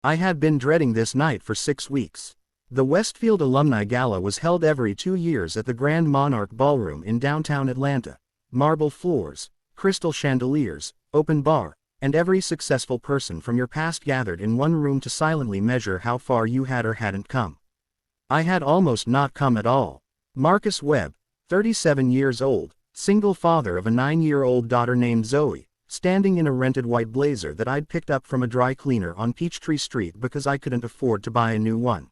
I had been dreading this night for 6 weeks. The Westfield Alumni Gala was held every 2 years at the Grand Monarch Ballroom in downtown Atlanta. Marble floors, crystal chandeliers, open bar, and every successful person from your past gathered in one room to silently measure how far you had or hadn't come. I had almost not come at all. Marcus Webb, 37 years old, single father of a 9-year-old daughter named Zoe, standing in a rented white blazer that I'd picked up from a dry cleaner on Peachtree Street because I couldn't afford to buy a new one.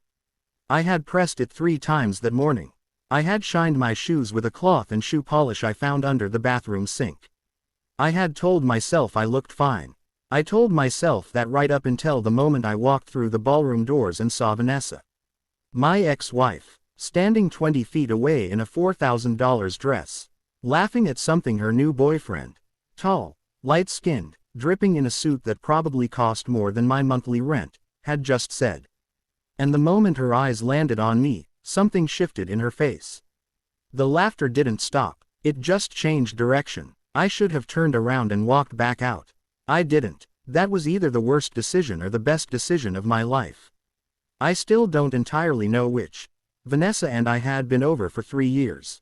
I had pressed it 3 times that morning. I had shined my shoes with a cloth and shoe polish I found under the bathroom sink. I had told myself I looked fine. I told myself that right up until the moment I walked through the ballroom doors and saw Vanessa, my ex-wife, standing 20 feet away in a $4,000 dress, laughing at something her new boyfriend, tall, light-skinned, dripping in a suit that probably cost more than my monthly rent, had just said. And the moment her eyes landed on me, something shifted in her face. The laughter didn't stop, it just changed direction. I should have turned around and walked back out. I didn't. That was either the worst decision or the best decision of my life. I still don't entirely know which. Vanessa and I had been over for 3 years.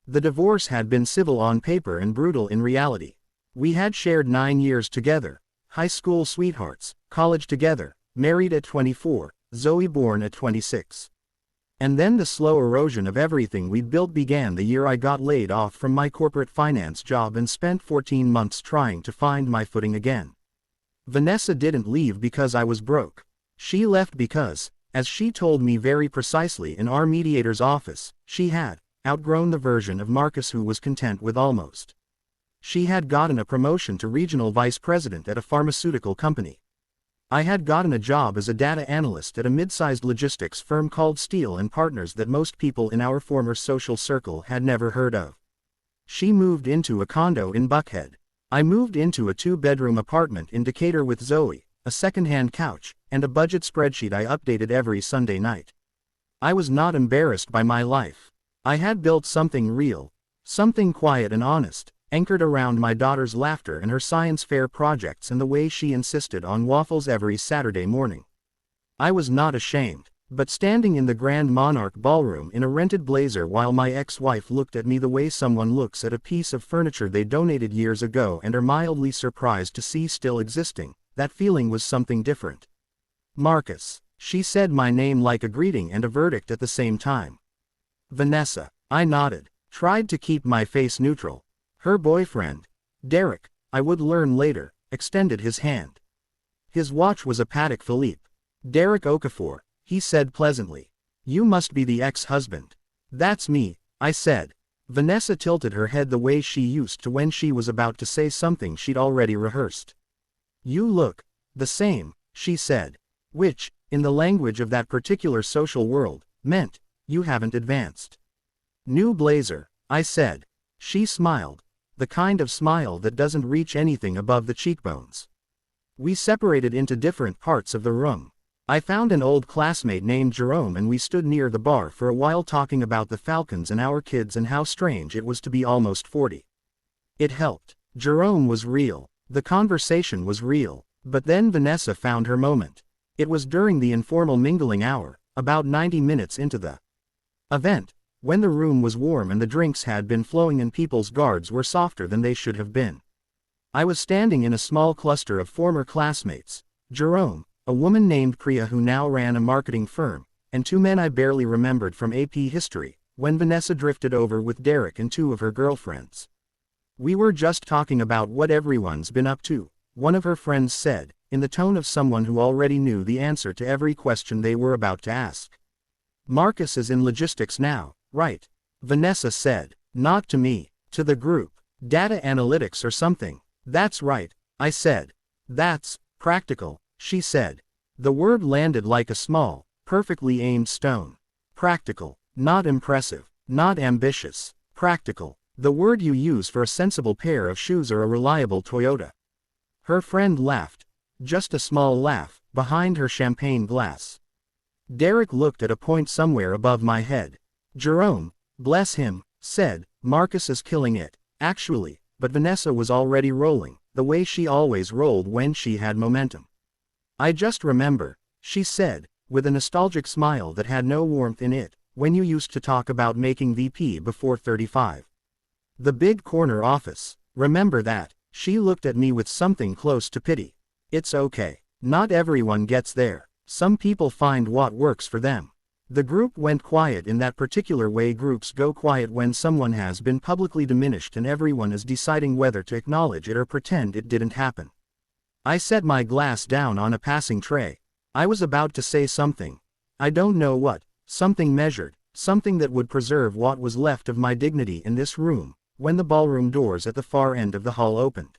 The divorce had been civil on paper and brutal in reality. We had shared 9 years together, high school sweethearts, college together, married at 24, Zoe born at 26. And then the slow erosion of everything we'd built began the year I got laid off from my corporate finance job and spent 14 months trying to find my footing again. Vanessa didn't leave because I was broke. She left because, as she told me very precisely in our mediator's office, she had outgrown the version of Marcus who was content with almost. She had gotten a promotion to regional vice president at a pharmaceutical company. I had gotten a job as a data analyst at a mid-sized logistics firm called Steele & Partners that most people in our former social circle had never heard of. She moved into a condo in Buckhead. I moved into a 2-bedroom apartment in Decatur with Zoe, a second-hand couch, and a budget spreadsheet I updated every Sunday night. I was not embarrassed by my life. I had built something real, something quiet and honest, anchored around my daughter's laughter and her science fair projects and the way she insisted on waffles every Saturday morning. I was not ashamed, but standing in the Grand Monarch Ballroom in a rented blazer while my ex-wife looked at me the way someone looks at a piece of furniture they donated years ago and are mildly surprised to see still existing, that feeling was something different. Marcus, she said my name like a greeting and a verdict at the same time. Vanessa, I nodded, tried to keep my face neutral. Her boyfriend, Derek, I would learn later, extended his hand. His watch was a Patek Philippe. Derek Okafor, he said pleasantly. You must be the ex-husband. That's me, I said. Vanessa tilted her head the way she used to when she was about to say something she'd already rehearsed. You look the same, she said. Which, in the language of that particular social world, meant, you haven't advanced. New blazer, I said. She smiled. The kind of smile that doesn't reach anything above the cheekbones. We separated into different parts of the room. I found an old classmate named Jerome and we stood near the bar for a while talking about the Falcons and our kids and how strange it was to be almost 40. It helped. Jerome was real. The conversation was real. But then Vanessa found her moment. It was during the informal mingling hour, about 90 minutes into the event, when the room was warm and the drinks had been flowing and people's guards were softer than they should have been. I was standing in a small cluster of former classmates, Jerome, a woman named Priya who now ran a marketing firm, and 2 men I barely remembered from AP history, when Vanessa drifted over with Derek and 2 of her girlfriends. We were just talking about what everyone's been up to, one of her friends said, in the tone of someone who already knew the answer to every question they were about to ask. Marcus is in logistics now, right? Vanessa said. Not to me, to the group. Data analytics or something. That's right, I said. That's practical, she said. The word landed like a small, perfectly aimed stone. Practical, not impressive, not ambitious. Practical, the word you use for a sensible pair of shoes or a reliable Toyota. Her friend laughed. Just a small laugh, behind her champagne glass. Derek looked at a point somewhere above my head. Jerome, bless him, said, Marcus is killing it, actually, but Vanessa was already rolling, the way she always rolled when she had momentum. I just remember, she said, with a nostalgic smile that had no warmth in it, when you used to talk about making VP before 35. The big corner office, remember that? She looked at me with something close to pity. It's okay. Not everyone gets there. Some people find what works for them. The group went quiet in that particular way groups go quiet when someone has been publicly diminished and everyone is deciding whether to acknowledge it or pretend it didn't happen. I set my glass down on a passing tray. I was about to say something. I don't know what, something measured, something that would preserve what was left of my dignity in this room, when the ballroom doors at the far end of the hall opened.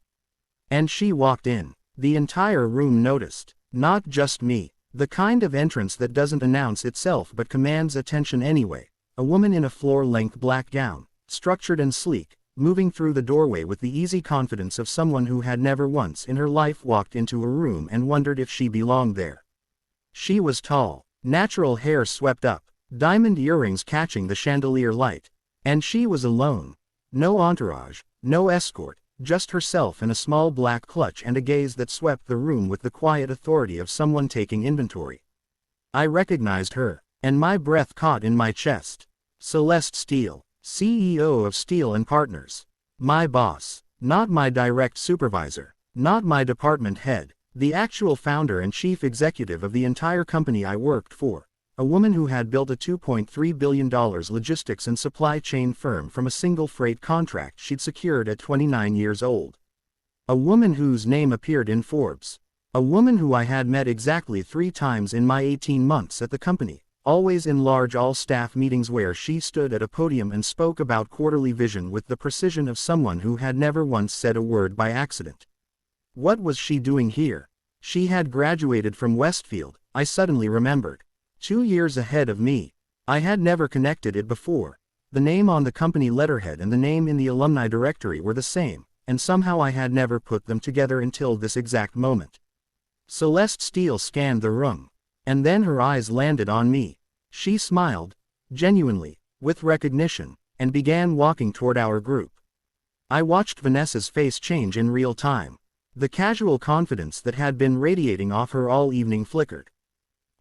And she walked in. The entire room noticed, not just me. The kind of entrance that doesn't announce itself but commands attention anyway. A woman in a floor-length black gown, structured and sleek, moving through the doorway with the easy confidence of someone who had never once in her life walked into a room and wondered if she belonged there. She was tall, natural hair swept up, diamond earrings catching the chandelier light. And she was alone. No entourage, no escort, just herself in a small black clutch and a gaze that swept the room with the quiet authority of someone taking inventory. I recognized her, and my breath caught in my chest. Celeste Steele, CEO of Steele & Partners. My boss, not my direct supervisor, not my department head, the actual founder and chief executive of the entire company I worked for. A woman who had built a $2.3 billion logistics and supply chain firm from a single freight contract she'd secured at 29 years old. A woman whose name appeared in Forbes. A woman who I had met exactly 3 times in my 18 months at the company, always in large all-staff meetings where she stood at a podium and spoke about quarterly vision with the precision of someone who had never once said a word by accident. What was she doing here? She had graduated from Westfield, I suddenly remembered. 2 years ahead of me. I had never connected it before. The name on the company letterhead and the name in the alumni directory were the same, and somehow I had never put them together until this exact moment. Celeste Steele scanned the room. And then her eyes landed on me. She smiled, genuinely, with recognition, and began walking toward our group. I watched Vanessa's face change in real time. The casual confidence that had been radiating off her all evening flickered.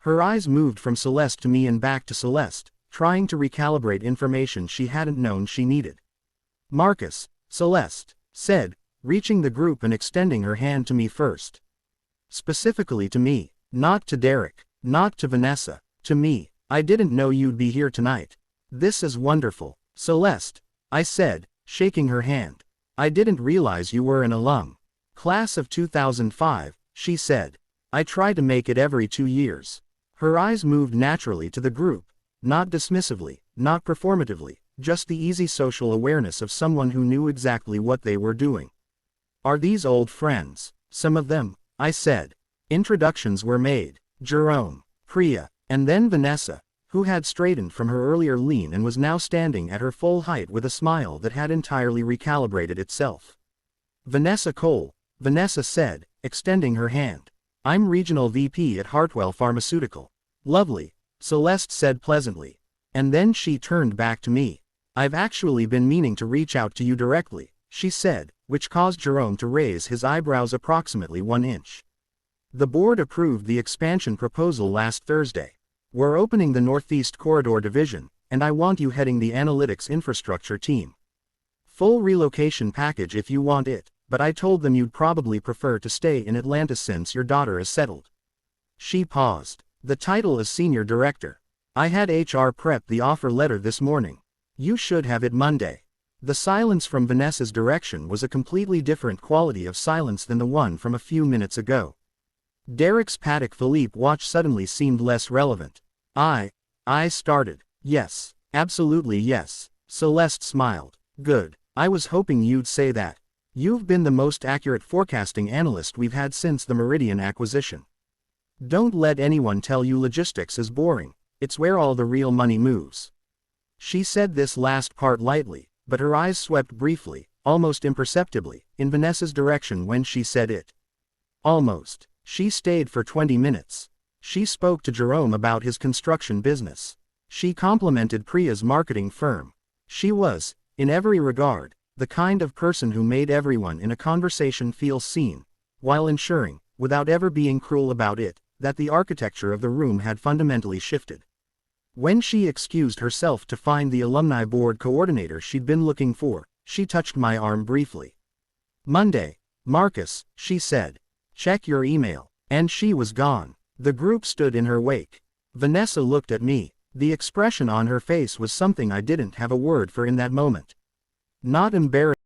Her eyes moved from Celeste to me and back to Celeste, trying to recalibrate information she hadn't known she needed. Marcus, Celeste said, reaching the group and extending her hand to me first. Specifically to me, not to Derek, not to Vanessa, to me. I didn't know you'd be here tonight. This is wonderful, Celeste, I said, shaking her hand. I didn't realize you were an alum. Class of 2005, she said. I try to make it every 2 years. Her eyes moved naturally to the group, not dismissively, not performatively, just the easy social awareness of someone who knew exactly what they were doing. Are these old friends? Some of them, I said. Introductions were made. Jerome, Priya, and then Vanessa, who had straightened from her earlier lean and was now standing at her full height with a smile that had entirely recalibrated itself. Vanessa Cole, Vanessa said, extending her hand. I'm Regional VP at Hartwell Pharmaceutical. Lovely, Celeste said pleasantly. And then she turned back to me. I've actually been meaning to reach out to you directly, she said, which caused Jerome to raise his eyebrows approximately 1 inch. The board approved the expansion proposal last Thursday. We're opening the Northeast Corridor Division, and I want you heading the analytics infrastructure team. Full relocation package if you want it. But I told them you'd probably prefer to stay in Atlanta since your daughter is settled. She paused. The title is Senior Director. I had HR prep the offer letter this morning. You should have it Monday. The silence from Vanessa's direction was a completely different quality of silence than the one from a few minutes ago. Derek's Patek Philippe watch suddenly seemed less relevant. I started. Yes, absolutely yes. Celeste smiled. Good. I was hoping you'd say that. You've been the most accurate forecasting analyst we've had since the Meridian acquisition. Don't let anyone tell you logistics is boring. It's where all the real money moves. She said this last part lightly, but her eyes swept briefly, almost imperceptibly, in Vanessa's direction when she said it. Almost. She stayed for 20 minutes. She spoke to Jerome about his construction business. She complimented Priya's marketing firm. She was, in every regard, the kind of person who made everyone in a conversation feel seen, while ensuring without ever being cruel about it, that the architecture of the room had fundamentally shifted. When she excused herself to find the alumni board coordinator she'd been looking for, she touched my arm briefly. "Monday, Marcus," she said. "Check your email." And she was gone. The group stood in her wake. Vanessa looked at me. The expression on her face was something I didn't have a word for in that moment. Not embarrassed.